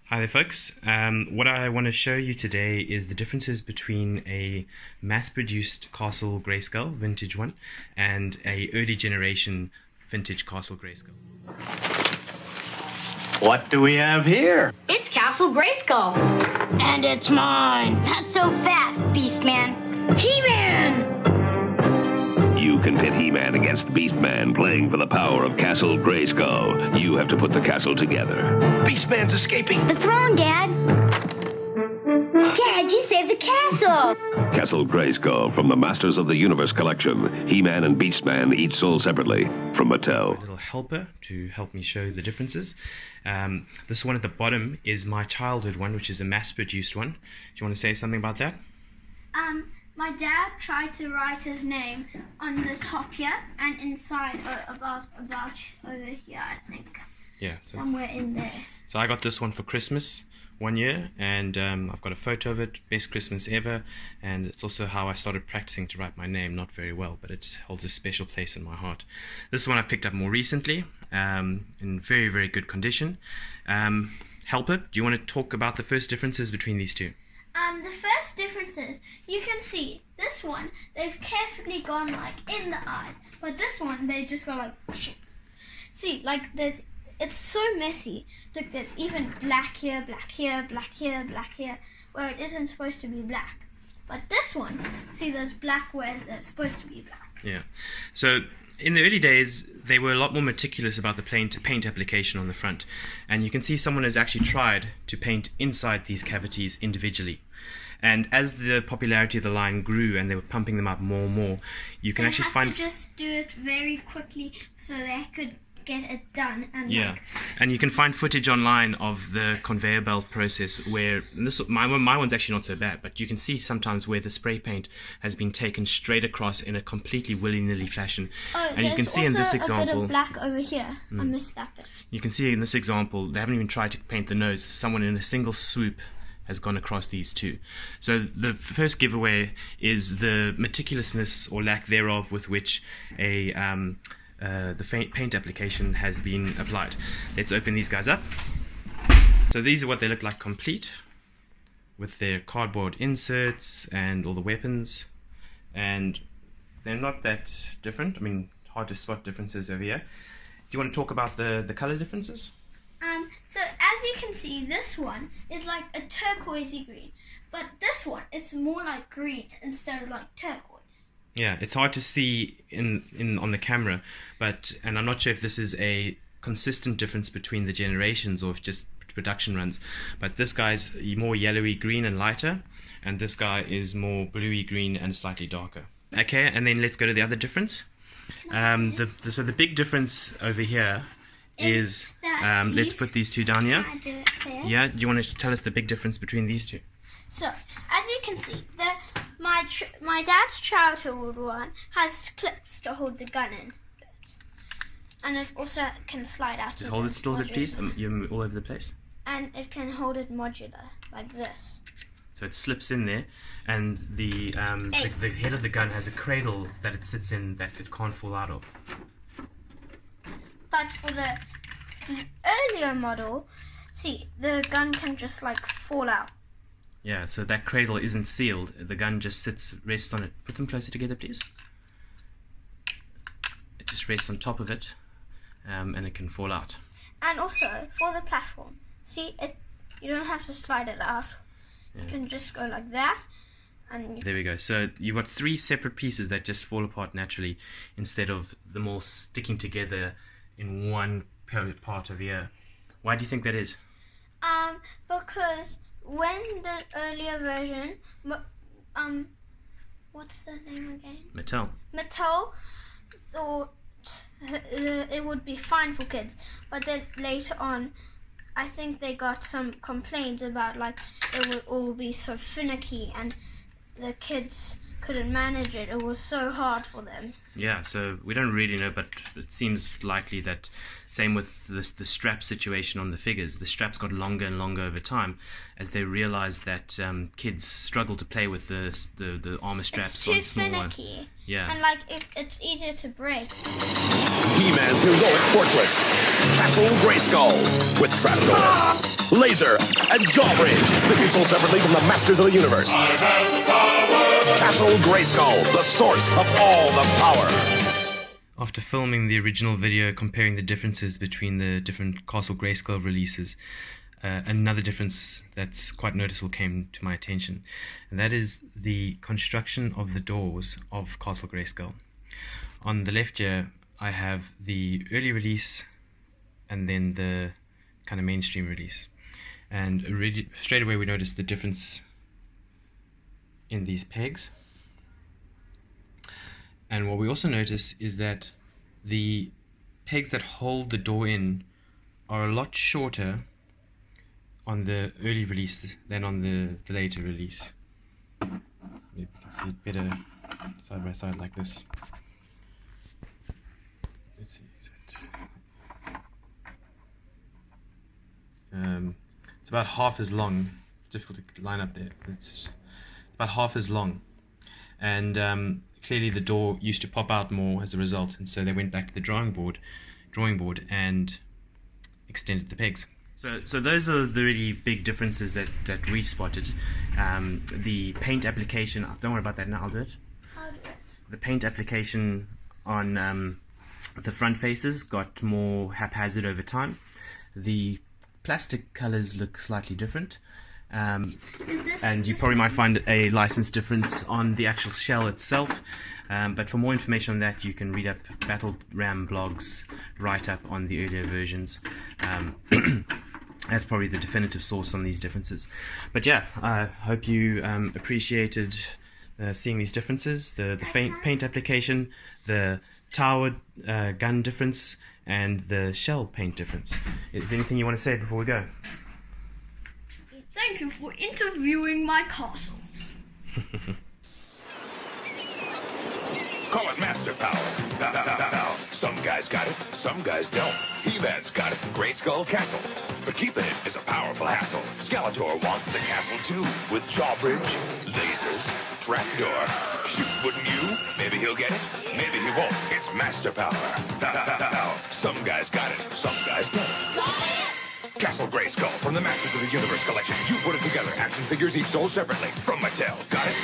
Hi there folks, what I want to show you today is the differences between a mass-produced Castle Grayskull, vintage one, and a early generation vintage Castle Grayskull. What do we have here? It's Castle Grayskull. And it's mine. Not so fast, Beastman. He-Man! You can pit He-Man against Beastman playing for the power of Castle Grayskull. You have to put the castle together. Beastman's escaping. The throne, Dad. Dad, you saved the castle. Castle Grayskull from the Masters of the Universe collection. He-Man and Beastman each sold separately from Mattel. A little helper to help me show the differences. This one at the bottom is my childhood one, which is a mass-produced one. Do you want to say something about that? My dad tried to write his name on the top here and inside about over here, I think. Yeah. So, somewhere in there. So I got this one for Christmas one year, and I've got a photo of it. Best Christmas ever, and it's also how I started practicing to write my name. Not very well, but it holds a special place in my heart. This one I've picked up more recently, in very, very good condition. Helper, do you want to talk about the first differences between these two? The first difference is, you can see, this one, they've carefully gone like in the eyes, but this one, they just go like, see, like it's so messy. Look, there's even black here, black here, black here, black here, where it isn't supposed to be black. But this one, see, there's black where there's supposed to be black. Yeah, so in the early days, they were a lot more meticulous about the paint application on the front. And you can see someone has actually tried to paint inside these cavities individually. And as the popularity of the line grew and they were pumping them up more and more, you can actually find... They had to just do it very quickly so they could get it done. And yeah, and you can find footage online of the conveyor belt process where my one's actually not so bad, but you can see sometimes where the spray paint has been taken straight across in a completely willy-nilly fashion. Oh, and you can see in this example, a bit of black over here. I missed that bit. You can see in this example they haven't even tried to paint the nose. Someone in a single swoop has gone across these two. So the first giveaway is the meticulousness or lack thereof with which the paint application has been applied. Let's open these guys up. So these are what they look like complete, with their cardboard inserts and all the weapons, and they're not that different. I mean, hard to spot differences over here. Do you want to talk about the color differences? So as you can see, this one is like a turquoisey green, but this one, it's more like green instead of like turquoise. Yeah, it's hard to see on the camera, and I'm not sure if this is a consistent difference between the generations or if just production runs, but this guy's more yellowy green and lighter, and this guy is more bluey green and slightly darker. Okay, and then let's go to the other difference. So the big difference over here is let's put these two down here. Yeah, do you want to tell us the big difference between these two? So, as you can see, my dad's childhood one has clips to hold the gun in, and it also can slide out. Just hold it still a bit, please. You're all over the place. And it can hold it modular, like this. So it slips in there, and the head of the gun has a cradle that it sits in that it can't fall out of. But for the earlier model, see, the gun can just like fall out. Yeah, so that cradle isn't sealed. The gun just rests on it. Put them closer together, please. It just rests on top of it, and it can fall out. And also, for the platform, see, you don't have to slide it out. Yeah. You can just go like that. And there we go. So you've got three separate pieces that just fall apart naturally instead of them all sticking together in one part of here. Why do you think that is? Because when the earlier version, what's the name again? Mattel thought it would be fine for kids, but then later on, I think they got some complaints about like it would all be so finicky and the kids couldn't manage it. It was so hard for them. Yeah, so we don't really know, but it seems likely that same with the strap situation on the figures. The straps got longer and longer over time as they realized that kids struggle to play with the armor straps It's too on small finicky. Yeah. And like it's easier to break. He-Man's heroic fortress, Castle Grayskull, with trapdoor, laser, and jawbridge. This is sold separately from the Masters of the Universe. Castle Grayskull, the source of all the power. After filming the original video comparing the differences between the different Castle Grayskull releases, another difference that's quite noticeable came to my attention, and that is the construction of the doors of Castle Grayskull. On the left here, I have the early release and then the kind of mainstream release, and straight away we notice the difference in these pegs. And what we also notice is that the pegs that hold the door in are a lot shorter on the early release than on the later release. Maybe you can see it better side by side like this. Let's see, is it? It's about half as long. Difficult to line up there. It's about half as long, and clearly the door used to pop out more as a result, and so they went back to the drawing board and extended the pegs. So those are the really big differences that we spotted. The paint application, don't worry about that now, I'll do it. The paint application on the front faces got more haphazard over time. The plastic colors look slightly different. And you probably might find a license difference on the actual shell itself, but for more information on that you can read up Battle Ram blogs right up on the earlier versions. That's probably the definitive source on these differences. But yeah, I hope you appreciated seeing these differences, the paint application, the tower gun difference, and the shell paint difference. Is there anything you want to say before we go? Thank you for interviewing my castles. Call it master power. Some guys got it, some guys don't. He-Man's got it in Grayskull Castle. But keeping it is a powerful hassle. Skeletor wants the castle too, with jawbridge, lasers, trapdoor. Shoot, wouldn't you? Maybe he'll get it, maybe he won't. It's master power. Some guys got it, some guys don't. Castle Grayskull from the Masters of the Universe collection. You put it together. Action figures each sold separately from Mattel. Got it?